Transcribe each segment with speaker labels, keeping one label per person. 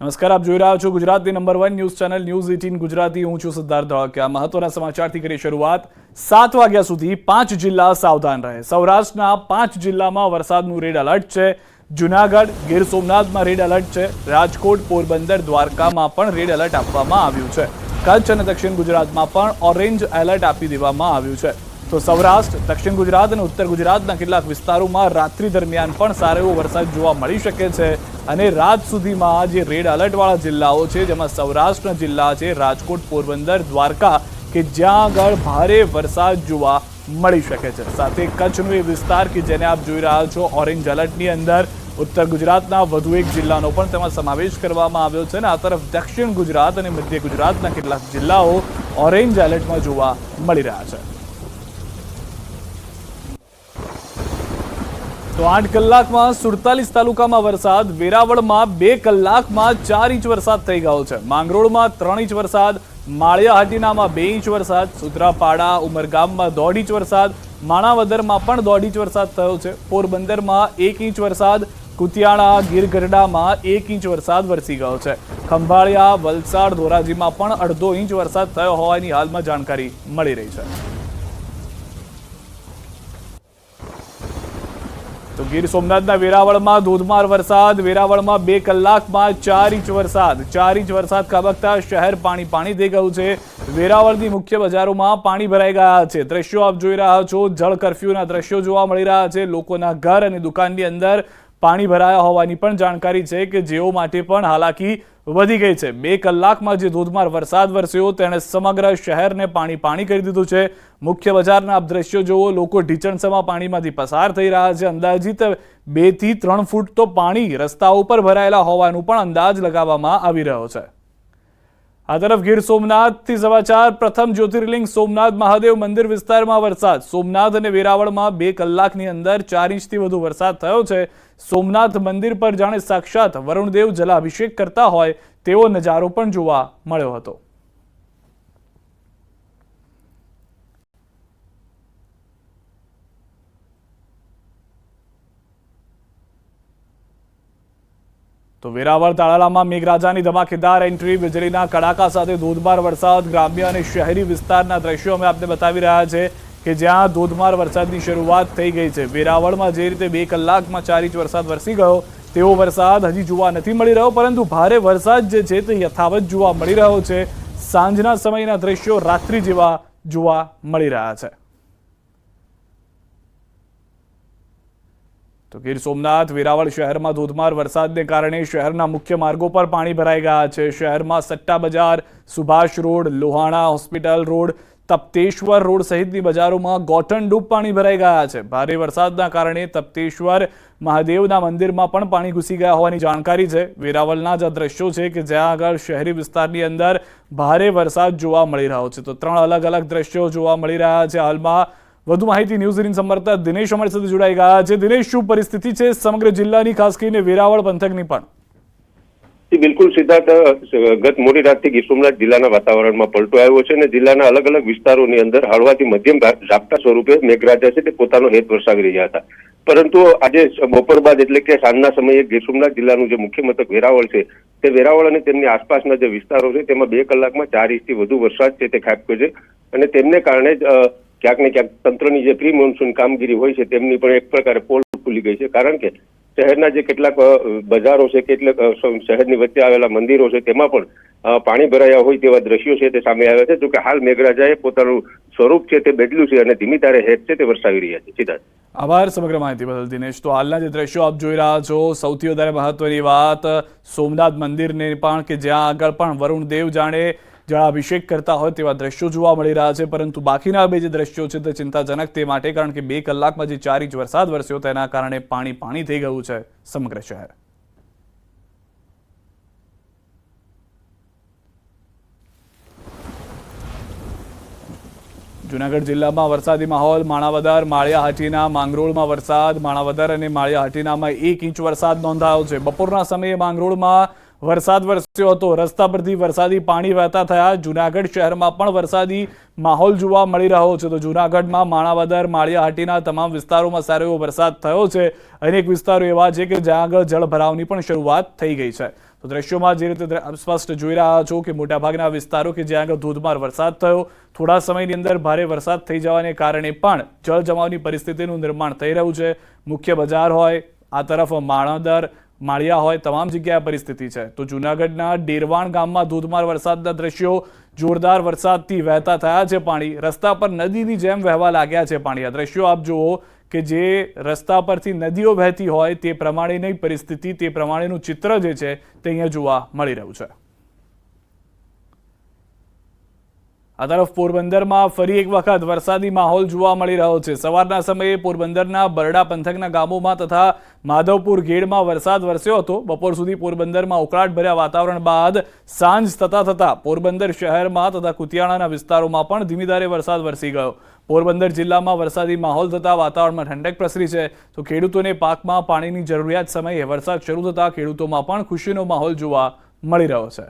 Speaker 1: નમસ્કાર, આપ જોઈ રહ્યા છો ગુજરાતની number 1 news channel news 18 Gujarati. હું છું સિદ્ધાર્થ ધોળકિયા. મહત્વના સમાચારથી કરી શરૂઆત. 7 વાગ્યા સુધી 5 જિલ્લા સાવધાન રહે. સૌરાષ્ટ્રના 5 જિલ્લામાં વરસાદનું રેડ એલર્ટ છે. જૂનાગઢ, ગીર સોમનાથમાં રેડ એલર્ટ છે. રાજકોટ, પોરબંદર, દ્વારકામાં પણ રેડ એલર્ટ આપવામાં આવ્યું છે. કચ્છ અને દક્ષિણ ગુજરાતમાં પણ ઓરેન્જ એલર્ટ આપી દેવામાં આવ્યું છે. તો સૌરાષ્ટ્ર, દક્ષિણ ગુજરાત અને ઉત્તર ગુજરાતના કેટલાક વિસ્તારોમાં રાત્રિ દરમિયાન પણ સારો એવો વરસાદ જોવા મળી શકે છે. અને રાત સુધીમાં જે રેડ એલર્ટવાળા જિલ્લાઓ છે, જેમાં સૌરાષ્ટ્રના જિલ્લા છે રાજકોટ, પોરબંદર, દ્વારકા, કે જ્યાં આગળ ભારે વરસાદ જોવા મળી શકે છે. સાથે કચ્છનો એ વિસ્તાર કે જેને આપ જોઈ રહ્યા છો ઓરેન્જ એલર્ટની અંદર, ઉત્તર ગુજરાતના વધુ એક જિલ્લાનો પણ તેમાં સમાવેશ કરવામાં આવ્યો છે. અને આ તરફ દક્ષિણ ગુજરાત અને મધ્ય ગુજરાતના કેટલાક જિલ્લાઓ ઓરેન્જ એલર્ટમાં જોવા મળી રહ્યા છે. તો 8 કલાકમાં 47 તાલુકામાં વરસાદ. વેરાવળમાં 2 કલાકમાં 4 ઇંચ વરસાદ થઈ ગયો છે. માંગરોળમાં 3 ઇંચ વરસાદ. માળિયા હાટીનામાં 2 ઇંચ વરસાદ. સુત્રાપાડા, ઉમરગામમાં 1.5 ઇંચ વરસાદ. માણાવદરમાં પણ 1.5 ઇંચ વરસાદ થયો છે. પોરબંદરમાં 1 ઇંચ વરસાદ. કુતિયાણા, ગીર ગઢડામાં 1 ઇંચ વરસાદ વરસી ગયો છે. ખંભાળિયા, વલસાડ, ધોરાજીમાં પણ 1.5 ઇંચ વરસાદ થયો હોવાની હાલમાં જાણકારી મળી રહી છે. તો ગીર સોમનાથના વેરાવળમાં ધોધમાર વરસાદ. વેરાવળમાં 2 કલાકમાં 4 ઇંચ વરસાદ. 4 ઇંચ વરસાદ ખાબકતા શહેર પાણી થઈ ગયું છે. વેરાવળની મુખ્ય બજારોમાં પાણી ભરાઈ ગયા છે. દ્રશ્યો આપ જોઈ રહ્યા છો. જળ કર્ફ્યુના દ્રશ્યો જોવા મળી રહ્યા છે. લોકોના ઘર અને દુકાનની અંદર પાણી ભરાયા હોવાની પણ જાણકારી છે, કે જેઓ માટે પણ હાલાકી વધી ગઈ છે. 2 કલાકમાં જે ધોધમાર વરસાદ વરસ્યો તેણે સમગ્ર શહેરને પાણી કરી દીધું છે. મુખ્ય બજારના આપ દ્રશ્યો જુઓ. લોકો ઢીચણસમાં પાણીમાંથી પસાર થઈ રહ્યા છે. અંદાજિત 2 થી 3 ફૂટ તો પાણી રસ્તાઓ પર ભરાયેલા હોવાનું પણ અંદાજ લગાવવામાં આવી રહ્યો છે. આ તરફ ગીર સોમનાથથી સમાચાર. પ્રથમ જ્યોતિર્લિંગ સોમનાથ મહાદેવ મંદિર વિસ્તારમાં વરસાદ. સોમનાથ અને વેરાવળમાં 2 કલાકની અંદર 4 ઇંચથી વધુ વરસાદ થયો છે. સોમનાથ મંદિર પર જાણે સાક્ષાત વરુણદેવ જલાભિષેક કરતા હોય તેવો નજારો પણ જોવા મળ્યો હતો. તો વેરાવળ તાળાલામાં મેઘરાજાની ધમાકેદાર એન્ટ્રી. વીજળીના કડાકા સાથે ધોધમાર વરસાદ. ગ્રામ્ય અને શહેરી વિસ્તારના દ્રશ્યો અમે આપને બતાવી રહ્યા છે, કે જ્યાં ધોધમાર વરસાદની શરૂઆત થઈ ગઈ છે. વેરાવળમાં જે રીતે 2 કલાકમાં 4 ઇંચ વરસાદ વરસી ગયો તેવો વરસાદ હજી જોવા નથી મળી રહ્યો, પરંતુ ભારે વરસાદ જે છે તે યથાવત જોવા મળી રહ્યો છે. સાંજના સમયના દ્રશ્યો રાત્રિ જેવા જોવા મળી રહ્યા છે. તો ગીર સોમનાથ, વેરાવળ શહેરમાં ધોધમાર વરસાદને કારણે શહેરના મુખ્ય માર્ગો પર પાણી ભરાઈ ગયા છે. શહેરમાં Satta Bazar, Subhash road, Lohana hospital road, Tapteshwar road સહિતની બજારોમાં ગોઠણડૂબ પાણી ભરાઈ ગયા છે. ભારે વરસાદના કારણે તપ્તેશ્વર મહાદેવના મંદિરમાં પણ પાણી ઘૂસી ગયા હોવાની જાણકારી છે. વેરાવળના જ દ્રશ્યો છે, કે જ્યાં આગળ શહેરી વિસ્તારની અંદર ભારે વરસાદ જોવા મળી રહ્યો છે. તો 3 અલગ અલગ દ્રશ્યો જોવા મળી રહ્યા છે. હાલમાં વધુ માહિતી ન્યૂઝ 18 સંવાદદાતા દિનેશ અમારી સાથે જોડાઈ ગયા છે. દિનેશ, શું પરિસ્થિતિ છે સમગ્ર જિલ્લાની, ખાસ કરીને વેરાવળ પંથકની પણ?
Speaker 2: બિલકુલ સિદ્ધાર્થ, ગત મોડી રાતથી ગીર સોમનાથ જિલ્લાના વાતાવરણમાં પલટો આવ્યો છે અને જિલ્લાના અલગ અલગ વિસ્તારોની અંદર હળવાથી મધ્યમ ઝાપટા સ્વરૂપે મેઘરાજા છે તે પોતાનો હેત વરસાવી રહ્યા હતા. પરંતુ આજે બપોર બાદ એટલે કે સાંજના સમયે ગીર સોમનાથ જિલ્લાનું જે મુખ્ય મથક વેરાવળ છે, તે વેરાવળ અને તેમની આસપાસના જે વિસ્તારો છે તેમાં 2 કલાકમાં 4 ઇંચથી વધુ વરસાદ છે તે ખાબક્યો છે. અને તેમને કારણે જ ક્યાંક ને ક્યાંક તંત્રની જે પ્રી મોન્સૂન કામગીરી હોય છે તેમની પણ એક પ્રકારે પોલ ખુલી ગઈ છે. કારણ કે શહેરના જે કેટલાક બજારો છે, કેટલાક શહેરની વચ્ચે આવેલા મંદિરો છે, તેમાં પણ પાણી ભરાયા હોય તેવા દ્રશ્યો છે તે સામે આવ્યા છે. જોકે હાલ મેઘરાજાએ પોતાનું સ્વરૂપ છે તે બદલ્યું છે અને ધીમી ધારે હેત છે તે વરસાવી રહ્યા છે. સીધા
Speaker 1: આભાર સમગ્ર માહિતી બદલ દિનેશ. તો હાલના જે દ્રશ્યો આપ જોઈ રહ્યા છો, સૌથી વધારે મહત્વની વાત સોમનાથ મંદિરને પણ, કે જ્યાં આગળ પણ વરુણદેવ જાણે જળાભિષેક કરતા હોય તેવા દ્રશ્યો જોવા મળી રહ્યા છે. પરંતુ બાકીના 2 જે દ્રશ્યો છે તે ચિંતાજનક તે માટે, કારણ કે 2 કલાકમાં જે 4 ઇંચ વરસાદ વરસ્યો તેના કારણે પાણી થઈ ગયું છે સમગ્ર શહેર. જૂનાગઢ જિલ્લામાં વરસાદી માહોલ. માણાવદર, માળિયા હાટીના, માંગરોળમાં વરસાદ. માણાવદર અને માળિયા હાટીનામાં 1 ઇંચ વરસાદ નોંધાયો છે. બપોરના સમયે માંગરોળમાં વરસાદ વરસ્યો હતો। રસ્તા પરથી વરસાદી પાણી વહેતા થયા। જૂનાગઢ શહેરમાં પણ વરસાદી માહોલ જોવા મળી રહ્યો છે। તો જૂનાગઢમાં માણાવદર, માળિયાહાટીના તમામ વિસ્તારોમાં સારો એવો વરસાદ થયો છે। અનેક વિસ્તારો એવા છે કે જ્યાં આગળ જળભરાવની પણ શરૂઆત થઈ ગઈ છે। તો દ્રશ્યોમાં જે રીતે સ્પષ્ટ જોઈ રહ્યા છો કે મોટાભાગના વિસ્તારો કે જ્યાં આગળ ધોધમાર વરસાદ થયો, થોડા સમયની અંદર ભારે વરસાદ થઈ જવાને કારણે પણ જળ જમાવની પરિસ્થિતિનું નિર્માણ થઈ રહ્યું છે। મુખ્ય બજાર હોય, આ તરફ માણાવદર, માળિયા હોય, તમામ જગ્યાએ પરિસ્થિતિ છે। તો જૂનાગઢના ડેરવાણ ગામમાં ધોધમાર વરસાદના દ્રશ્યો, જોરદાર વરસાદથી વહેતા થયા છે પાણી। રસ્તા પર નદીની જેમ વહેવા લાગ્યા છે પાણી। આ દ્રશ્યો આપ જુઓ કે જે રસ્તા પરથી નદીઓ વહેતી હોય તે પ્રમાણેની પરિસ્થિતિ, તે પ્રમાણેનું ચિત્ર જે છે તે અહીંયા જોવા મળી રહ્યું છે। આ તરફ પોરબંદરમાં ફરી એક વખત વરસાદી માહોલ જોવા મળી રહ્યો છે। સવારના સમયે પોરબંદરના બરડા પંથકના ગામોમાં તથા માધવપુર ગેડમાં વરસાદ વરસ્યો હતો। બપોર સુધી પોરબંદરમાં ઉકળાટભર્યા વાતાવરણ બાદ સાંજ થતા પોરબંદર શહેરમાં તથા કુતિયાણાના વિસ્તારોમાં પણ ધીમી ધારે વરસાદ વરસી ગયો। પોરબંદર જિલ્લામાં વરસાદી માહોલ થતા વાતાવરણમાં ઠંડક પ્રસરી છે। તો ખેડૂતોને પાકમાં પાણીની જરૂરિયાત સમયે વરસાદ શરૂ થતા ખેડૂતોમાં પણ ખુશીનો માહોલ જોવા મળી રહ્યો છે।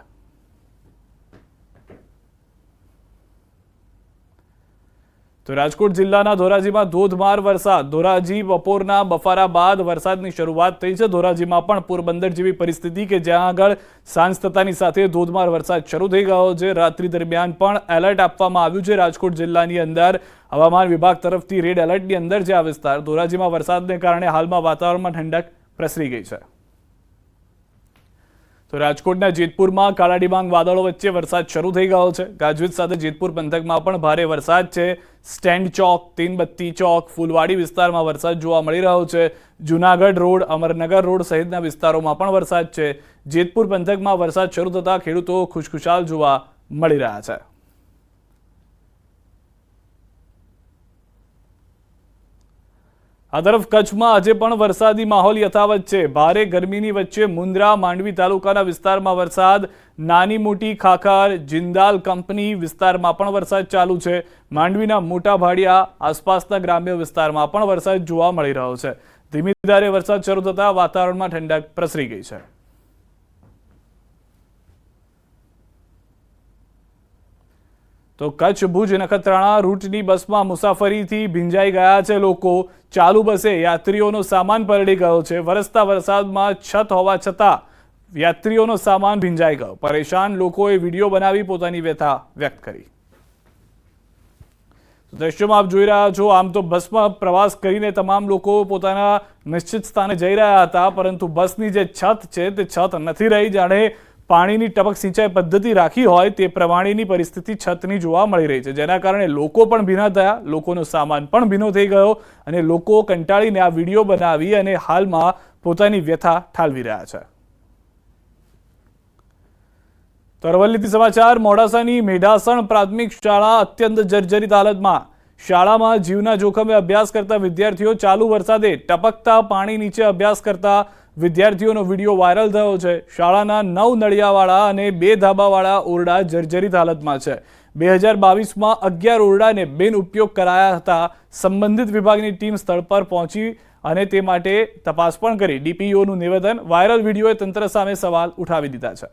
Speaker 1: તો રાજકોટ જિલ્લાના ધોરાજીમાં ધોધમાર વરસાદ। ધોરાજી બપોરના બફારા બાદ વરસાદની શરૂઆત થઈ છે। ધોરાજીમાં પણ પોરબંદર જેવી પરિસ્થિતિ કે જ્યાં આગળ સાંજ થતાની સાથે ધોધમાર વરસાદ શરૂ થઈ ગયો છે। રાત્રિ દરમિયાન પણ એલર્ટ આપવામાં આવ્યું છે રાજકોટ જિલ્લાની અંદર। હવામાન વિભાગ તરફથી રેડ એલર્ટની અંદર છે આ વિસ્તાર। ધોરાજીમાં વરસાદને કારણે હાલમાં વાતાવરણમાં ઠંડક પ્રસરી ગઈ છે। તો રાજકોટના જેતપુરમાં કાળા ડિબાંગ વાદળો વચ્ચે વરસાદ શરૂ થઈ ગયો છે। ગાજવીજ સાથે જેતપુર પંથકમાં પણ ભારે વરસાદ છે। સ્ટેન્ડ ચોક, તીનબત્તી ચોક, ફૂલવાડી વિસ્તારમાં વરસાદ જોવા મળી રહ્યો છે। જૂનાગઢ રોડ, અમરનગર રોડ સહિતના વિસ્તારોમાં પણ વરસાદ છે। જેતપુર પંથકમાં વરસાદ શરૂ થતા ખેડૂતો ખુશખુશાલ જોવા મળી રહ્યા છે। આ તરફ કચ્છમાં આજે પણ વરસાદી માહોલ યથાવત છે। ભારે ગરમીની વચ્ચે મુન્દ્રા, માંડવી તાલુકાના વિસ્તારમાં વરસાદ, નાની મોટી ખાખર, જિંદાલ કંપની વિસ્તારમાં પણ વરસાદ ચાલુ છે। માંડવીના મોટા ભાડિયા આસપાસના ગ્રામ્ય વિસ્તારમાં પણ વરસાદ જોવા મળી રહ્યો છે। ધીમી ધારે વરસાદ શરૂ થતા વાતાવરણમાં ઠંડક પ્રસરી ગઈ છે। તો કચ્છ ભુજ નખત્રાણા રૂટની બસમાં મુસાફરીથી ભીંજાઈ ગયા છે લોકો। ચાલુ બસે યાત્રીઓનો સામાન પલળી ગયો છે। વરસતા વરસાદમાં છત હોવા છતાં યાત્રીઓનો સામાન ભીંજાઈ ગયો। પરેશાન લોકોએ વિડીયો બનાવી પોતાની વ્યથા વ્યક્ત કરી। દ્રશ્યોમાં આપ જોઈ રહ્યા છો, આમ તો બસમાં પ્રવાસ કરીને તમામ લોકો પોતાના નિશ્ચિત સ્થાને જઈ રહ્યા હતા, પરંતુ બસની જે છત છે તે છત નથી રહી। જાણે પાણીની ટપક સિંચાઈ પદ્ધતિ રાખી હોય તે પ્રમાણેની પરિસ્થિતિ છતની જોવા મળી રહી છે, જેના કારણે લોકો પણ ભીના થયા, લોકોનો સામાન પણ ભીનો થઈ ગયો અને લોકો કંટાળીને આ વિડીયો બનાવી અને હાલમાં પોતાની વ્યથા ઠાલવી રહ્યા છે। તો અરવલ્લીથી સમાચાર। મોડાસાની મેઢાસણ પ્રાથમિક શાળા અત્યંત જર્જરિત હાલતમાં। શાળામાં જીવના જોખમે અભ્યાસ કરતા વિદ્યાર્થીઓ ચાલુ વરસાદે ટપકતા પાણી નીચે અભ્યાસ કરતા વિદ્યાર્થીઓનો વિડીયો વાયરલ થયો છે। શાળાના 9 નળિયાવાળા અને 2 ધાબાવાળા ઓરડા જર્જરિત હાલતમાં છે। 2022માં 11 ઓરડાને બિનઉપયોગ કરાયા હતા। સંબંધિત વિભાગની ટીમ સ્થળ પર પહોંચી અને તે માટે તપાસ પણ કરી। ડીપીઓનું નિવેદન, વાયરલ વિડીયોએ તંત્ર સામે સવાલ ઉઠાવી દીધા છે।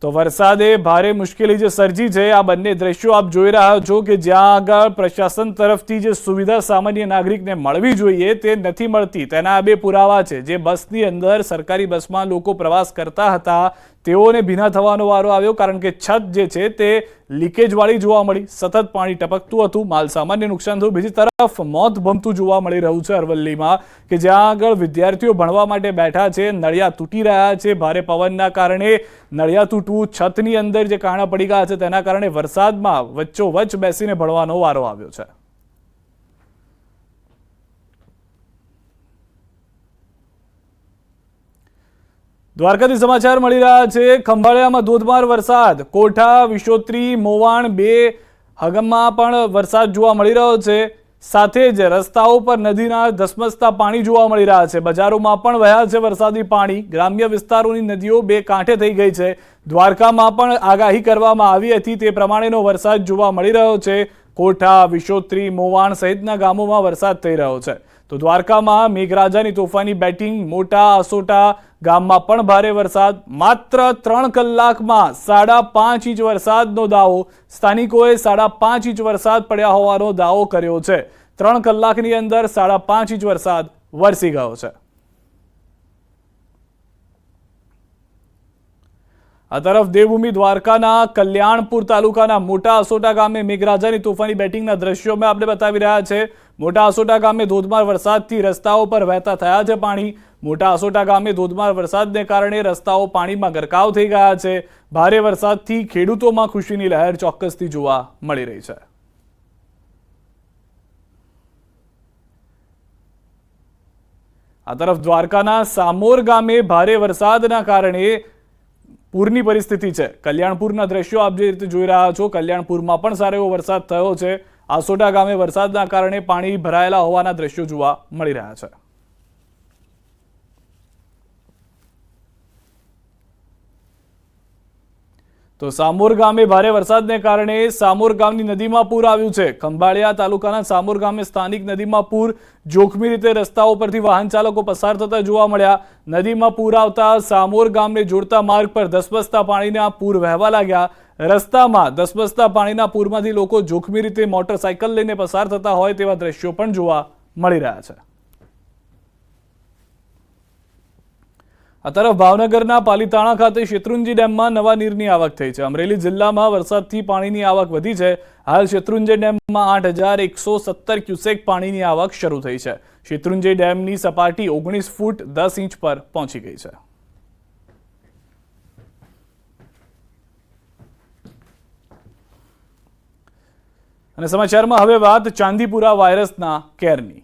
Speaker 1: તો વરસાદે ભારે મુશ્કેલી જે સર્જી છે, આ બંને દ્રશ્યો આપ જોઈ રહ્યા છો કે જ્યાં આગળ પ્રશાસન તરફથી જે સુવિધા સામાન્ય નાગરિકને મળવી જોઈએ તે નથી મળતી, તેના આ બે પુરાવા છે। જે બસની અંદર સરકારી બસમાં લોકો પ્રવાસ કરતા હતા તેઓને ભીના થવાનો વારો આવ્યો, કારણ કે છત જે છે તે લીકેજવાળી જોવા મળી। સતત પાણી ટપકતું હતું, માલ સામાનને નુકસાન થયું। બીજી તરફ મોત ભમતું જોવા મળી રહ્યું છે અરવલ્લીમાં, કે જ્યાં આગળ વિદ્યાર્થીઓ ભણવા માટે બેઠા છે, નળિયા તૂટી રહ્યા છે। ભારે પવનના કારણે નળિયા તૂટવું, છતની અંદર જે કાણા પડી ગયા છે તેના કારણે વરસાદમાં વચ્ચોવચ્ચ બેસીને ભણવાનો વારો આવ્યો છે। દ્વારકાથી સમાચાર મળી રહ્યા છે। ખંભાળિયામાં ધોધમાર વરસાદ। કોઠા, વિશોત્રી, મોવાણ, 2 હગમમાં પણ વરસાદ જોવા મળી રહ્યો છે। સાથે જ રસ્તાઓ પર નદીના ધસમસતા પાણી જોવા મળી રહ્યા છે। બજારોમાં પણ વહ્યા છે વરસાદી પાણી। ગ્રામ્ય વિસ્તારોની નદીઓ 2 કાંઠે થઈ ગઈ છે। દ્વારકામાં પણ આગાહી કરવામાં આવી હતી તે પ્રમાણેનો વરસાદ જોવા મળી રહ્યો છે। કોઠા, વિશોત્રી, મોવાણ સહિતના ગામોમાં વરસાદ થઈ રહ્યો છે। તો દ્વારકામાં મેઘરાજાની તોફાની બેટિંગ, મોટા, અસોટા, ગામમાં પણ ભારે વરસાદ. માત્ર 3 કલાકમાં 5.5 ઇંચ વરસાદનો દાવો. સ્થાનિકોએ 5.5 ઇંચ વરસાદ પડ્યા હોવાનો દાવો કર્યો છે. 3 કલાકની અંદર 5.5 ઇંચ વરસાદ વરસી ગયો છે. આ તરફ દેવભૂમિ દ્વારકાના કલ્યાણપુર તાલુકાના મોટા આસોટા ગામે મેઘરાજાની તોફાની બેટિંગના દ્રશ્યો મેં આપણે બતાવી રહ્યા છે. મોટા આસોટા ગામે ધોધમાર વરસાદથી રસ્તાઓ પર વહેતા થયા છે પાણી. મોટા આસોટા ગામે ધોધમાર વરસાદને કારણે રસ્તાઓ પાણીમાં ગરકાવ થઈ ગયા છે. ભારે વરસાદથી ખેડૂતોમાં ખુશીની લહેર ચોક્કસથી જોવા મળી રહી છે. આ તરફ દ્વારકાના સામોર ગામે ભારે વરસાદના કારણે પૂરની પરિસ્થિતિ છે. કલ્યાણપુરના દ્રશ્યો આપ જે રીતે જોઈ રહ્યા છો, કલ્યાણપુરમાં પણ સારો એવો વરસાદ થયો છે. આસોટા ગામે વરસાદના કારણે પાણી ભરાયેલા હોવાના દ્રશ્યો જોવા મળી રહ્યા છે. તો સામોર ગામે ભારે વરસાદને કારણે સામોર ગામની નદીમાં પૂર આવ્યું છે. ખંભાળિયા તાલુકાના સામોર ગામે સ્થાનિક નદીમાં પૂર. જોખમી રીતે રસ્તાઓ પરથી વાહન ચાલકો પસાર થતા જોવા મળ્યા. નદીમાં પૂર આવતા સામોર ગામને જોડતા માર્ગ પર ધસમસતા પાણીના પૂર વહેવા લાગ્યા. રસ્તામાં ધસમસતા પાણીના પૂરમાંથી લોકો જોખમી રીતે મોટરસાયકલ લઈને પસાર થતા હોય તેવા દ્રશ્યો પણ જોવા મળી રહ્યા છે. આ તરફ ભાવનગરના પાલીતાણા ખાતે શેત્રુંજી ડેમમાં નવા નીરની આવક થઈ છે. અમરેલી જિલ્લામાં વરસાદથી પાણીની આવક વધી છે. હાલ શેત્રુંજી ડેમમાં 8,117 ક્યુસેક પાણીની આવક શરૂ થઈ છે. શેત્રુંજી ડેમની સપાટી 19 ફૂટ 10 ઇંચ પર પહોંચી ગઈ છે. અને સમાચારમાં હવે વાત ચાંદીપુરા વાયરસના કેરની.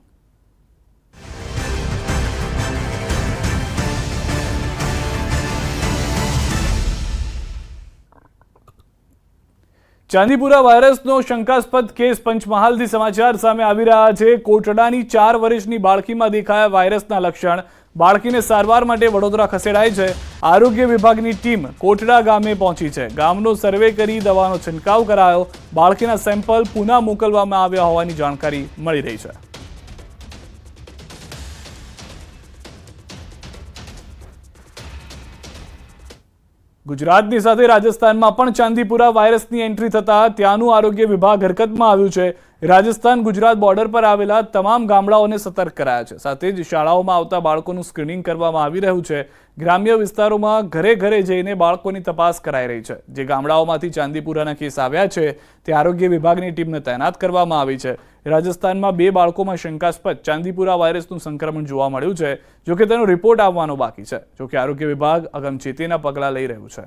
Speaker 1: ચાંદીપુરા વાયરસનો શંકાસ્પદ કેસ પંચમહાલથી સમાચાર સામે આવી રહ્યા છે. કોટડાની 4 વર્ષની બાળકીમાં દેખાયા વાયરસના લક્ષણ. બાળકીને સારવાર માટે વડોદરા ખસેડાઈ છે. આરોગ્ય વિભાગની ટીમ કોટડા ગામે પહોંચી છે. ગામનો સર્વે કરી દવાનો છંટકાવ કરાયો. બાળકીના સેમ્પલ પુના મોકલવામાં આવ્યા હોવાની જાણકારી મળી રહી છે. ગુજરાતની સાથે રાજસ્થાનમાં પણ ચાંદીપુરા વાયરસની એન્ટ્રી થતા ત્યાંનું આરોગ્ય વિભાગ હરકતમાં આવ્યું છે. રાજસ્થાન ગુજરાત બોર્ડર પર આવેલા તમામ ગામડાઓને સતર્ક કરાયા છે. સાથે જ શાળાઓમાં આવતા બાળકોનું સ્ક્રીનિંગ કરવામાં આવી રહ્યું છે. ગ્રામ્ય વિસ્તારોમાં ઘરે ઘરે જઈને બાળકોની તપાસ કરાઈ રહી છે. જે ગામડાઓમાંથી ચાંદીપુરાના કેસ આવ્યા છે તે આરોગ્ય વિભાગની ટીમને તૈનાત કરવામાં આવી છે. રાજસ્થાનમાં 2 બાળકોમાં શંકાસ્પદ ચાંદીપુરા વાયરસનું સંક્રમણ જોવા મળ્યું છે. જોકે તેનો રિપોર્ટ આવવાનો બાકી છે. જોકે આરોગ્ય વિભાગ અગમચેતીના પગલાં લઈ રહ્યું છે.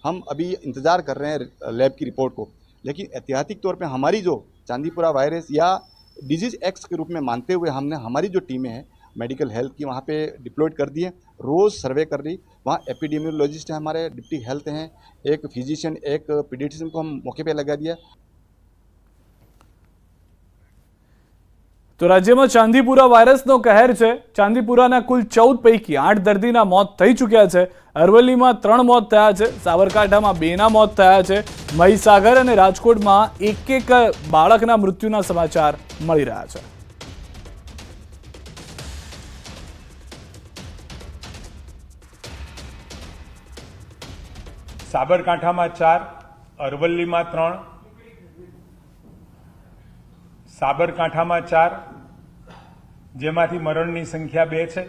Speaker 3: हम अभी इंतज़ार कर रहे हैं लैब की रिपोर्ट को, लेकिन ऐतिहासिक तौर पे हमारी जो चांदीपुरा वायरस या डिजीज एक्स के रूप में मानते हुए हमने हमारी जो टीमें हैं मेडिकल हेल्थ की वहाँ पे डिप्लॉयड कर दी है. रोज़ सर्वे कर रही. वहाँ एपिडेमियोलॉजिस्ट हैं, हमारे डिप्टी हेल्थ हैं, एक फिजिशियन, एक पीडियाट्रिशियन को हम मौके पे लगा दिया.
Speaker 1: તો રાજ્યમાં ચાંદીપુરા વાયરસનો કહેર છે. ચાંદીપુરાના કુલ 14 પૈકી 8 દર્દીના મોત થઈ ચૂક્યા છે. અરવલ્લીમાં 3 મોત થયા છે. સાબરકાંઠામાં 2ના મોત થયા છે. મહીસાગર અને રાજકોટમાં એક બાળકના મૃત્યુના સમાચાર મળી રહ્યા છે.
Speaker 4: સાબરકાંઠામાં 4, અરવલ્લીમાં 3, સાબરકાંઠામાં 4, જેમાંથી મરણની સંખ્યા 2 છે.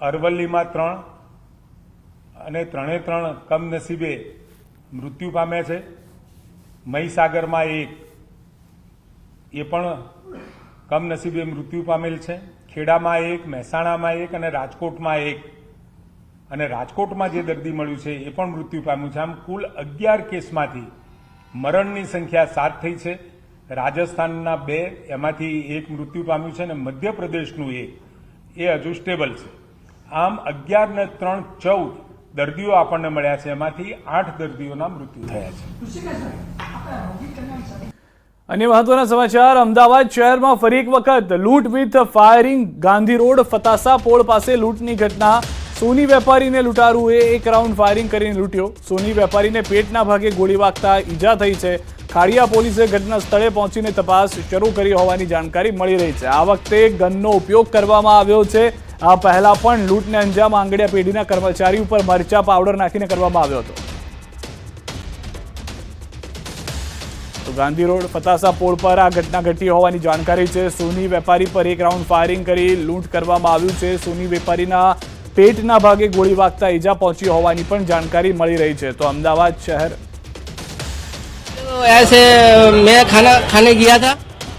Speaker 4: અરવલ્લીમાં 3 અને 3 કમનસીબે મૃત્યુ પામ્યા છે. મહીસાગરમાં 1 એ પણ કમનસીબે મૃત્યુ પામેલ છે. ખેડામાં 1, મહેસાણામાં 1 અને રાજકોટમાં 1. અને રાજકોટમાં જે દર્દી મળ્યું છે એ પણ મૃત્યુ પામ્યું છે. આમ કુલ 11 કેસમાંથી મરણની સંખ્યા 7 થઈ છે. રાજસ્થાનના 2, એમાંથી 1 મૃત્યુ પામ્યું છે અને મધ્યપ્રદેશનું 1 એ હજુ સ્ટેબલ છે. આમ 11 ને 3 14 દર્દીઓ આપણને મળ્યા છે. એમાંથી 8 દર્દીઓના મૃત્યુ થયા છે.
Speaker 1: અન્ય મહત્વના સમાચાર. અમદાવાદ શહેરમાં ફરી એક વખત લૂંટ વિથ ફાયરિંગ. ગાંધી રોડ ફતાસા પોળ પાસે લૂંટની ઘટના. સોની વેપારીને લૂંટારુએ 1 રાઉન્ડ ફાયરિંગ કરીને લૂંટ્યો. સોની વેપારીને પેટના ભાગે ગોળી વાગતા ઈજા થઈ છે. ખાડિયા પોલીસે ઘટના સ્થળે પહોંચીને તપાસ શરૂ કરી હોવાની જાણકારી મળી રહી છે। આ વખતે ગનનો ઉપયોગ કરવામાં આવ્યો છે। આ પહેલા પણ લૂંટને અંજામ આંગડિયા પેઢીના કર્મચારી ઉપર મરચા પાવડર નાખીને કરવામાં આવ્યો હતો। તો ગાંધી રોડ ફતાસા પોળ પર આ ઘટના ઘટી હોવાની જાણકારી છે। સોની વેપારી પર એક રાઉન્ડ ફાયરિંગ કરી લૂંટ કરવામાં આવ્યું છે। સોની વેપારીના પેટના ભાગે ગોળી વાગતા ઈજા પહોંચી હોવાની પણ જાણકારી મળી રહી છે। તો અમદાવાદ શહેર
Speaker 5: तो ऐसे मैं खाना खाने गया था,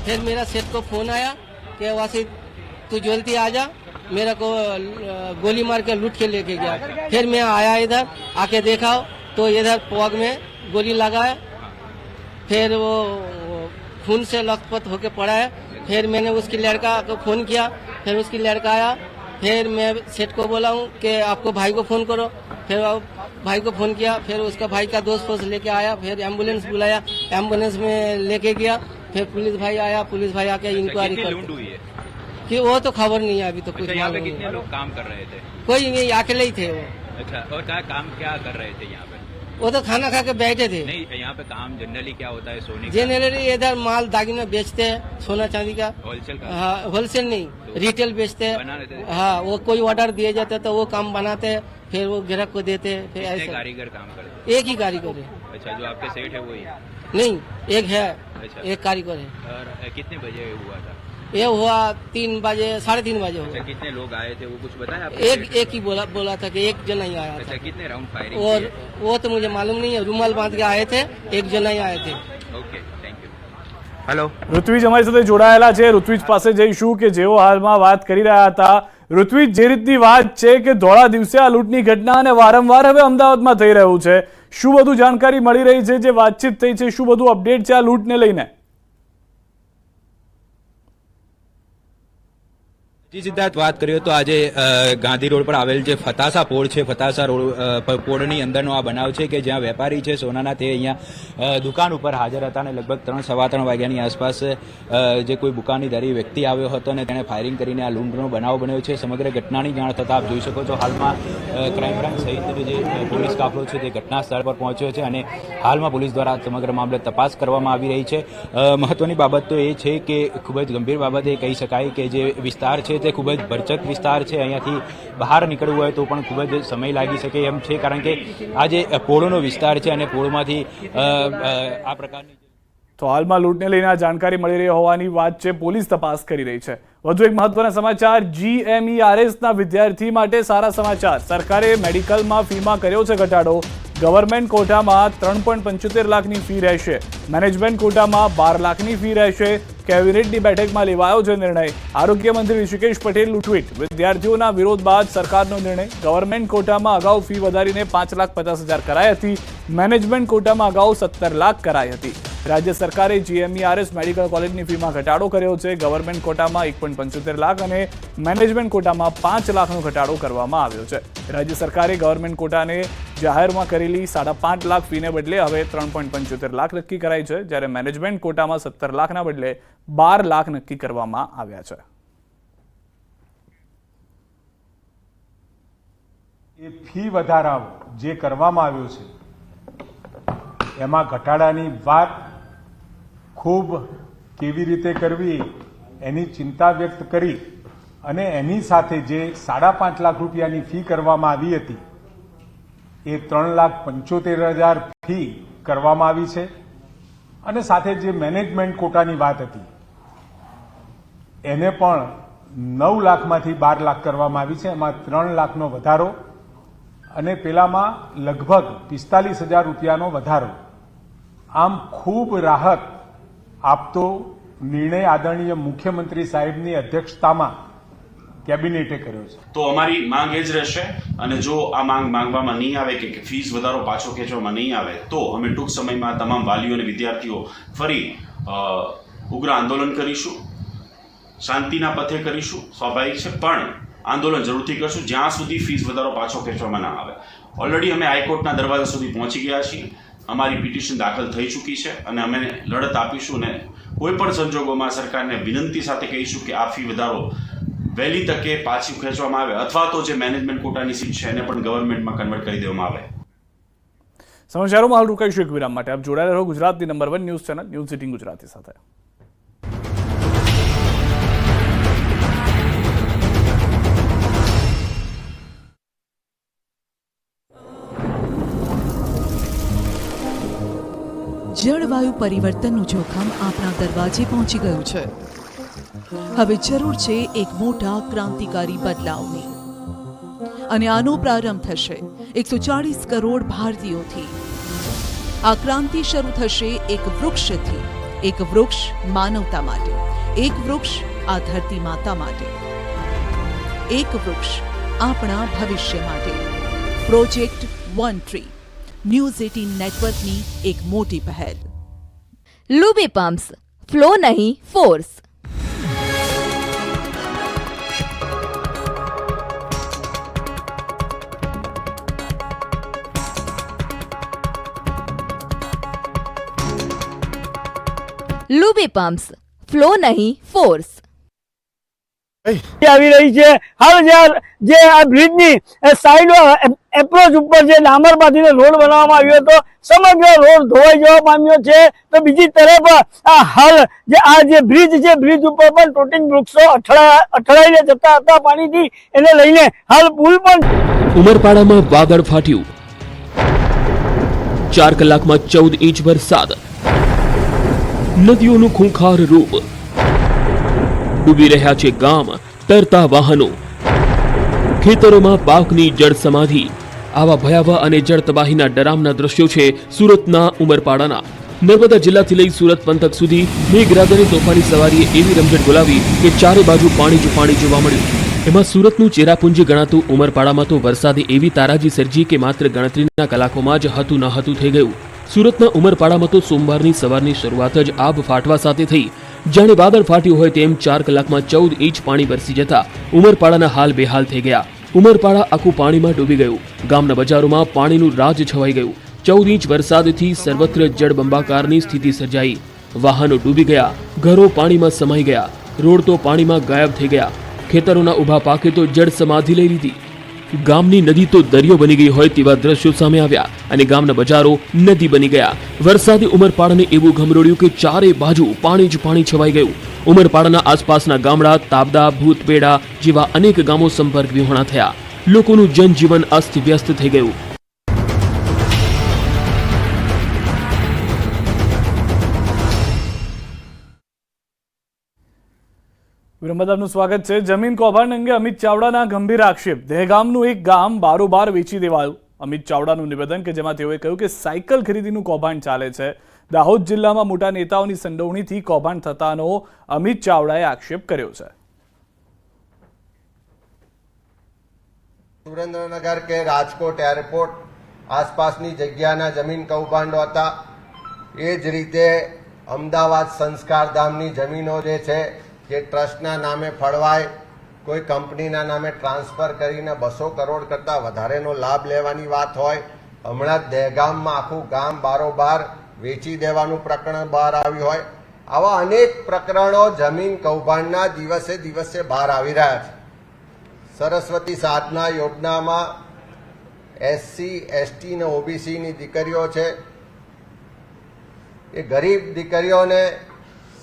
Speaker 5: फिर मेरा सेठ को फोन आया कि वासी तू जल्दी आ जा, मेरा को गोली मार के लूट के लेके गया। फिर मैं आया इधर, आके देखा तो इधर पग में गोली लगा है, फिर वो खून से लथपथ होके पड़ा है। फिर मैंने उसकी लड़का को फोन किया, फिर उसकी लड़का आया, फिर मैं सेठ को बोला हूँ कि आपको भाई को फोन करो। फिर भाई को फोन किया, फिर उसका भाई का दोस्त लेके आया, फिर एम्बुलेंस बुलाया, एम्बुलेंस में लेके गया। फिर पुलिस भाई आया, पुलिस भाई आके इंक्वायरी कर कि वो तो खबर नहीं है अभी तो कुछ।
Speaker 6: यहाँ पे कितने लोग काम कर रहे थे?
Speaker 5: कोई नहीं, अकेले ही थे वो।
Speaker 6: अच्छा, और क्या काम क्या कर रहे थे यहाँ पे?
Speaker 5: वो तो खाना खा के बैठे थे।
Speaker 6: नहीं, यहाँ पे काम जनरली क्या होता है? सोने का?
Speaker 5: जनरली इधर माल दागिना बेचते हैं, सोना चांदी का।
Speaker 6: होलसेल का?
Speaker 5: हाँ, होलसेल नहीं, रिटेल बेचते
Speaker 6: बना
Speaker 5: हैं।
Speaker 6: लेते हैं?
Speaker 5: हाँ, वो कोई ऑर्डर दिए जाते हैं तो वो काम बनाते हैं, फिर वो ग्राहक को देते हैं। फिर
Speaker 6: कितने
Speaker 5: ऐसे
Speaker 6: कारीगर काम करते
Speaker 5: एक ही कारीगर है।
Speaker 6: हैं? अच्छा, जो आपके सेठ है वही?
Speaker 5: नहीं, एक है,
Speaker 6: अच्छा।
Speaker 5: एक कारीगर है।
Speaker 6: और कितने बजे हुआ था?
Speaker 5: ये हुआ 3 बजे, 3:30 बजे
Speaker 6: अच्छा,
Speaker 5: हुआ।
Speaker 6: कितने लोग आए थे वो कुछ बताया आपको?
Speaker 5: एक ही बोला था कि एक जना ही आया
Speaker 6: अच्छा,
Speaker 5: था।
Speaker 6: कितने राउंड फायरिंग
Speaker 5: और
Speaker 6: किए?
Speaker 5: वो तो मुझे मालूम नहीं है, रूमाल बांध के आए थे, एक जना ही आए थे।
Speaker 6: Okay, thank you. Hello,
Speaker 1: Rutvij અમારી સાથે જોડાયેલા છે। ઋત્વિજ પાસે જઈશું કે જેઓ હાલમાં વાત કરી રહ્યા હતા। ઋત્વિજ, જે રીતની વાત છે કે ધોળા દિવસે આ લૂંટની ઘટના અને વારંવાર હવે અમદાવાદમાં થઈ રહ્યું છે, શું બધું જાણકારી મળી રહી છે? જે વાતચીત થઈ છે, શું બધું અપડેટ છે આ લૂંટને લઈને?
Speaker 7: જી સિદ્ધાર્થ, વાત કરીએ તો આજે ગાંધી રોડ પર આવેલ જે ફતાસા પોળ છે, ફતાસા રોડ પોળની અંદરનો આ બનાવ છે કે જ્યાં વેપારી છે સોનાના, તે અહીંયા દુકાન ઉપર હાજર હતા અને લગભગ 3-3:15 વાગ્યાની આસપાસ જે કોઈ બુકાનીદારી વ્યક્તિ આવ્યો હતો અને તેણે ફાયરિંગ કરીને આ લૂંટનો બનાવ બન્યો છે। સમગ્ર ઘટનાની જાણ થતાં આપ જોઈ શકો છો હાલમાં ક્રાઇમ બ્રાન્ચ સહિત જે પોલીસ કાફલો છે તે ઘટના સ્થળ પર પહોંચ્યો છે અને હાલમાં પોલીસ દ્વારા સમગ્ર મામલે તપાસ કરવામાં આવી રહી છે। મહત્વની બાબત તો એ છે કે ખૂબ જ ગંભીર બાબત એ કહી શકાય કે જે વિસ્તાર છે તે ખૂબ જ ભરચક વિસ્તાર છે। અહીંયાથી બહાર નીકળવું હોય તો પણ ખૂબ જ સમય લાગી શકે એમ છે, કારણ કે આ જે પોળનો વિસ્તાર છે અને પોળમાંથી આ પ્રકારની
Speaker 1: તો હાલમાં લૂંટને લઈને આ જાણકારી મળી રહી હોવાની વાત છે। પોલીસ તપાસ કરી રહી છે। વધુ એક મહત્વના સમાચાર, GMERSના વિદ્યાર્થી માટે સારા સમાચાર। સરકારે મેડિકલમાં ફીમાં કર્યો છે ઘટાડો। ગવર્મેન્ટ કોટામાં 3.75 લાખની ફી રહેશે, મેનેજમેન્ટ કોટામાં 12 લાખની ફી રહેશે। કેબિનેટની બેઠકમાં લેવાયો છે નિર્ણય। આરોગ્ય મંત્રી ઋષિકેશ પટેલનું ટ્વીટ। વિદ્યાર્થીઓના વિરોધ બાદ સરકારનો નિર્ણય। ગવર્મેન્ટ કોટામાં અગાઉ ફી વધારીને 5,50,000 કરાઈ હતી, મેનેજમેન્ટ કોટામાં અગાઉ 17 લાખ કરાઈ હતી। રાજ્ય સરકારે GMERS મેડિકલ કોલેજની ફીમાં ઘટાડો કર્યો છે। ગવર્મેન્ટ કોટામાં 1.75 લાખ અને મેનેજમેન્ટ કોટામાં 5 લાખનો ઘટાડો કરવામાં આવ્યો છે। રાજ્ય સરકારે ગવર્મેન્ટ કોટાને જાહેરમાં કરેલી 5.5 લાખ ફીને બદલે હવે 3.75 લાખ નક્કી કરાઈ છે, જ્યારે મેનેજમેન્ટ કોટામાં 17 લાખના બદલે 12 લાખ નક્કી કરવામાં આવ્યા છે।
Speaker 4: એ ફી વધારાઓ જે કરવામાં આવ્યો છે એમાં ઘટાડાની વાત ખૂબ કેવી રીતે કરવી એની ચિંતા વ્યક્ત કરી અને એની સાથે જે 5.5 લાખ રૂપિયાની ફી કરવામાં આવી હતી એ 3,75,000 ફી કરવામાં આવી છે અને સાથે જે મેનેજમેન્ટ કોટાની વાત હતી એને પણ 9 લાખમાંથી 12 લાખ કરવામાં આવી છે। એમાં 3 લાખનો વધારો અને પેલામાં લગભગ 45,000 રૂપિયાનો વધારો। આમ ખૂબ રાહત આપતો નિર્ણય આદરણીય મુખ્યમંત્રી સાહેબની અધ્યક્ષતામાં કેબિનેટે કર્યો છે।
Speaker 8: તો અમારી માંગ એ જ રહેશે અને જો આ માંગવામાં નહીં આવે કે ફીસ વધારો પાછો ખેંચવામાં નહીં આવે તો અમે ટૂંક સમયમાં તમામ વાલીઓ અને વિદ્યાર્થીઓ ફરી ઉગ્ર આંદોલન કરીશું। શાંતિના પથે કરીશું, સ્વાભાવિક છે, પણ આંદોલન જરૂરથી કરશું જ્યાં સુધી ફીસ વધારો પાછો ખેંચવામાં ના આવે। ઓલરેડી અમે હાઈકોર્ટના દરવાજા સુધી પહોંચી ગયા છીએ। અમારી પિટિશન દાખલ થઈ ચૂકી છે અને અમે લડત આપીશું અને કોઈ પણ સંજોગોમાં સરકારને વિનંતી સાથે કહીશું કે આ ફી વધારો વહેલી તકે પાછી ખેંચવામાં આવે અથવા તો જે મેનેજમેન્ટ કોટાની સીટ છે એને પણ ગવર્મેન્ટમાં કન્વર્ટ કરી દેવામાં આવે।
Speaker 1: સમાચારોમાં હાલ રોકાઈશું એક વિરામ માટે. આપ જોડાયેલા રહો ગુજરાતની number 1 news channel news 18 Gujarati સાથે.
Speaker 9: જળવાયુ પરિવર્તનનું જોખમ આપણા દરવાજે પહોંચી ગયું છે. હવે જરૂર છે એક મોટા ક્રાંતિકારી બદલાવની, અને આનો પ્રારંભ થશે 140 કરોડ ભારતીયોથી. આ ક્રાંતિ શરૂ થશે એક વૃક્ષથી. એક વૃક્ષ માનવતા માટે, એક વૃક્ષ આ ધરતી માતા માટે, એક વૃક્ષ આપણા ભવિષ્ય માટે. પ્રોજેક્ટ વન ટ્રી, ન્યૂઝ 18 નેટવર્કની એક મોટી પહેલ.
Speaker 10: લુબી પમ્પ્સ, ફ્લો નહીં ફોર્સ. લુબી પમ્પ્સ, ફ્લો નહીં ફોર્સ.
Speaker 11: આવી રહી છે હાલ જે આ બ્રિજની સાઈડ એપ્રોચ ઉપર જે ડામર બાંધીને રોડ બનાવવામાં આવ્યો હતો, સમગ્ર રોડ ધોવાઈ જવા પામ્યો છે. તો બીજી તરફ આ હાલ જે બ્રિજ છે, બ્રિજ ઉપર પણ તૂટીને વૃક્ષો અથડાઈને જતા હતા પાણીથી, એને લઈને હાલ પુલ પણ.
Speaker 12: ઉમરપાડામાં વાદળ ફાટ્યું. 4 કલાકમાં 14 ઇંચ વરસાદ. નદીઓનું ખૂંખાર રૂપ. ડૂબી રહ્યા છે ગામ, તરતા વાહનો. ખેતરોમાં પાકની જળ સમાધિ. આવા ભયાવહ અને જળ તબાહીના ડરામના દ્રશ્યો છે સુરતના ઉમરપાડાના. નર્મદા જિલ્લાથી લઈ સુરત પંથક સુધી મેઘરાજાની તોફાની સવારીએ એવી રમઝટ બોલાવી કે ચારે બાજુ પાણી જ પાણી જોવા મળ્યું. એમાં સુરતનું ચેરાપુંજ ગણાતું ઉમરપાડામાં તો વરસાદે એવી તારાજી સર્જી કે માત્ર ગણતરીના કલાકોમાં જ હતું ન હતું થઈ ગયું. સુરતના ઉમરપાડામાં તો સોમવારની સવારની શરૂઆત જ આબ ફાટવા સાથે થઈ. જાણે વાદળ ફાટ્યું હોય તેમ 4 કલાકમાં 14 ઇંચ પાણી વરસી જતા ઉમરપાડાના હાલ બેહાલ થઈ ગયા. ઉમરપાડા આખું પાણીમાં ડૂબી ગયું. ગામના બજારોમાં પાણીનું રાજ છવાઈ ગયું. 14 ઇંચ વરસાદથી સર્વત્ર જળબંબાકારની સ્થિતિ સર્જાઈ. વાહનો ડૂબી ગયા, ઘરો પાણીમાં સમાઈ ગયા, રોડ તો પાણીમાં ગાયબ થઈ ગયા. ખેતરોના ઊભા પાકે તો જળ સમાધિ લઈ લીધી. ગામની નદી તો દરિયો બની ગઈ હોય તેવા દ્રશ્યો સામે આવ્યા અને ગામના બજારો નદી બની ગયા. વરસાદે ઉમરપાડાને એવું ઘમરોડ્યું કે ચારે બાજુ પાણી જ પાણી છવાઈ ગયું. ઉમરપાડાના આસપાસના ગામડા, તાબદા, ભૂતપેડા જેવા અનેક ગામો સંપર્ક વિહોણા થયા. લોકોનું જનજીવન અસ્તવ્યસ્ત થઈ ગયું.
Speaker 1: વિરમદાનું સ્વાગત છે. જમીન કૌભાંડ અંગે અમિત ચાવડાના ગંભીર આક્ષેપ. દહેગામનું એક ગામ બારોબાર વેચી દેવાયું. અમિત ચાવડાનું નિવેદન કે જેમાં તેઓએ કહ્યું કે સાયકલ ખરીદીનું કૌભાંડ ચાલે છે. દાહોદ જિલ્લામાં મોટા નેતાઓની સંડોવણીથી કૌભાંડ થતાનો અમિત ચાવડાએ આક્ષેપ કર્યો છે.
Speaker 13: સુરેન્દ્રનગર કે રાજકોટ એરપોર્ટ આસપાસની જગ્યાના જમીન કૌભાંડો હતા. એ જ રીતે અમદાવાદ સંસ્કાર ધામની જમીનો જે છે જે ટ્રસ્ટના નામે ફળવાય, કોઈ કંપનીના નામે ટ્રાન્સફર કરીને 200 કરોડ કરતાં વધારેનો લાભ લેવાની વાત હોય. હમણાં જ દહેગામમાં આખું ગામ બારોબાર વેચી દેવાનું પ્રકરણ બહાર આવ્યું હોય. આવા અનેક પ્રકરણો જમીન કૌભાંડના દિવસે દિવસે બહાર આવી રહ્યા છે. સરસ્વતી સાધના યોજનામાં SC, ST ને OBCની દીકરીઓ છે, એ ગરીબ દીકરીઓને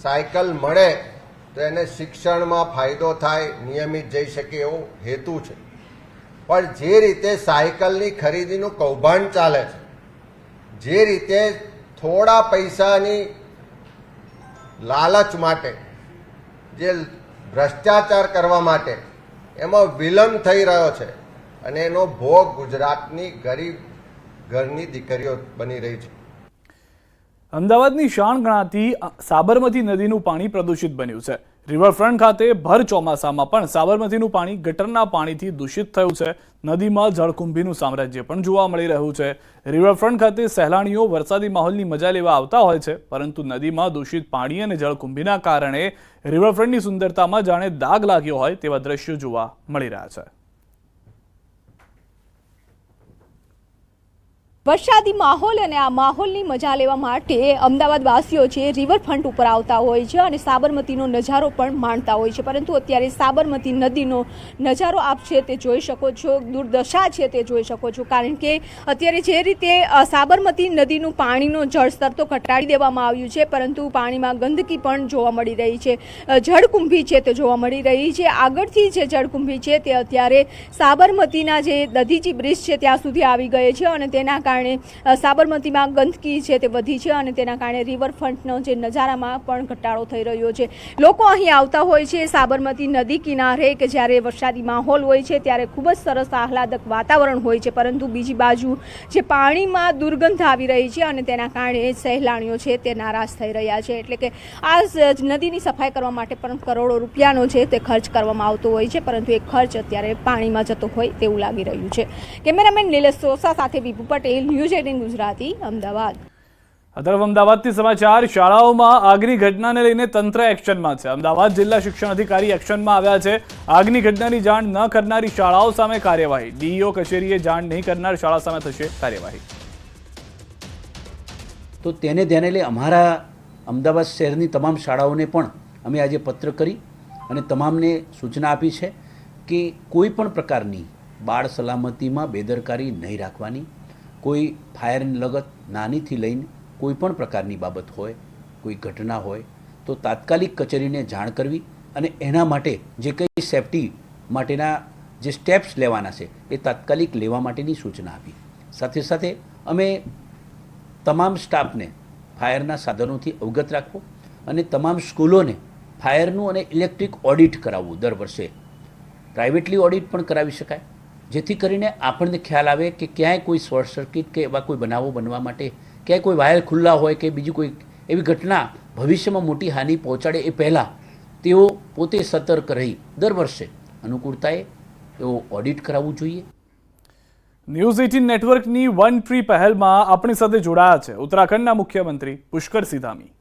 Speaker 13: સાયકલ મળે તો એને શિક્ષણમાં ફાયદો થાય, નિયમિત જઈ શકે એવો હેતુ છે. પણ જે રીતે સાયકલની ખરીદીનું કૌભાંડ ચાલે છે, જે રીતે થોડા પૈસાની લાલચ માટે, જે ભ્રષ્ટાચાર કરવા માટે એમાં વિલંબ થઈ રહ્યો છે અને એનો ભોગ ગુજરાતની ગરીબ ઘરની દીકરીઓ બની રહી છે.
Speaker 1: અમદાવાદની શાન ગણાતી સાબરમતી નદીનું પાણી પ્રદૂષિત બન્યું છે. રિવરફ્રન્ટ ખાતે ભર ચોમાસામાં પણ સાબરમતીનું પાણી ગટરના પાણીથી દૂષિત થયું છે. નદીમાં જળકુંભીનું સામ્રાજ્ય પણ જોવા મળી રહ્યું છે. રિવરફ્રન્ટ ખાતે સહેલાણીઓ વરસાદી માહોલની મજા લેવા આવતા હોય છે, પરંતુ નદીમાં દૂષિત પાણી અને જળકુંભીના કારણે રિવરફ્રન્ટની સુંદરતામાં જાણે દાગ લાગ્યો હોય તેવા દ્રશ્યો જોવા મળી રહ્યા છે.
Speaker 14: વરસાદી માહોલ અને આ માહોલની મજા લેવા માટે અમદાવાદ વાસીઓ છે રિવરફ્રન્ટ ઉપર આવતા હોય છે અને સાબરમતીનો નજારો પણ માણતા હોય છે, પરંતુ અત્યારે સાબરમતી નદીનો નજારો આપ છે તે જોઈ શકો છો, દુર્દશા છે તે જોઈ શકો છો, કારણ કે અત્યારે જે રીતે સાબરમતી નદીનું પાણીનો જળસ્તર તો ઘટાડી દેવામાં આવ્યું છે, પરંતુ પાણીમાં ગંદકી પણ જોવા મળી રહી છે, જળકુંભી છે તે જોવા મળી રહી છે। આગળથી જે જળકુંભી છે તે અત્યારે સાબરમતીના જે દધીચી બ્રિજ છે ત્યાં સુધી આવી ગઈ છે અને તેના કારણે સાબરમતીમાં ગંદકી છે તે વધી છે અને તેના કારણે રિવરફ્રન્ટનો જે નજારામાં પણ ઘટાડો થઈ રહ્યો છે। લોકો અહીં આવતા હોય છે સાબરમતી નદી કિનારે કે જ્યારે વરસાદી માહોલ હોય છે ત્યારે ખૂબ જ સરસ આહલાદક વાતાવરણ હોય છે, પરંતુ બીજી બાજુ જે પાણીમાં દુર્ગંધ આવી રહી છે અને તેના કારણે સહેલાણીઓ છે તે નારાજ થઈ રહ્યા છે। એટલે કે આ નદીની સફાઈ કરવા માટે પણ કરોડો રૂપિયાનો છે તે ખર્ચ કરવામાં આવતો હોય છે, પરંતુ એ ખર્ચ અત્યારે પાણીમાં જતો હોય તેવું લાગી રહ્યું છે। કેમેરામેન નિલેશ સોસા સાથે વિભુ પટેલ, ન્યૂઝ 18 ગુજરાતી, અમદાવાદ।
Speaker 1: તરફ અમદાવાદથી સમાચાર। શાળાઓમાં આગની ઘટનાને લઈને તંત્ર એક્શનમાં છે। અમદાવાદ જિલ્લા શિક્ષણ અધિકારી એક્શનમાં આવ્યા છે। આગની ઘટનાની જાણ ન કરનારી શાળાઓ સામે કાર્યવાહી। ડીઈઓ કચેરીએ જાણ નહીં કરનાર શાળા સામે થશે કાર્યવાહી।
Speaker 15: તો તેને ધ્યાને લઈ અમારા અમદાવાદ શહેરની તમામ શાળાઓને પણ અમે આજે પત્ર કરી અને તમામને સૂચના આપી છે કે કોઈ પણ પ્રકારની બાળ સલામતીમાં બેદરકારી નહીં રાખવાની। કોઈ ફાયરની લગત નાનીથી લઈને કોઈ પણ પ્રકારની બાબત હોય, કોઈ ઘટના હોય તો તાત્કાલિક કચેરીને જાણ કરવી અને એના માટે જે કંઈ સેફટી માટેના જે સ્ટેપ્સ લેવાના છે એ તાત્કાલિક લેવા માટેની સૂચના આપી। સાથે સાથે અમે તમામ સ્ટાફને ફાયરના સાધનોથી અવગત રાખવો અને તમામ સ્કૂલોને ફાયરનું અને ઇલેક્ટ્રિક ઓડિટ કરાવવું। દર વર્ષે પ્રાઇવેટલી ઓડિટ પણ કરાવી શકાય, જેથી કરીને આપણને ખ્યાલ આવે કે ક્યાંય કોઈ શોર્ટ સર્કિટ કે એવા કોઈ બનાવો બનવા માટે ક્યાંય કોઈ વાયર ખુલ્લા હોય કે બીજી કોઈ એવી ઘટના ભવિષ્યમાં મોટી હાનિ પહોંચાડે એ પહેલાં તેઓ પોતે સતર્ક રહી દર વર્ષે અનુકૂળતાએ એવો ઓડિટ કરાવવું જોઈએ।
Speaker 1: ન્યૂઝ 18 નેટવર્કની વન ટ્રી પહેલમાં આપણી સાથે જોડાયા છે ઉત્તરાખંડના મુખ્યમંત્રી પુષ્કર સિધામી।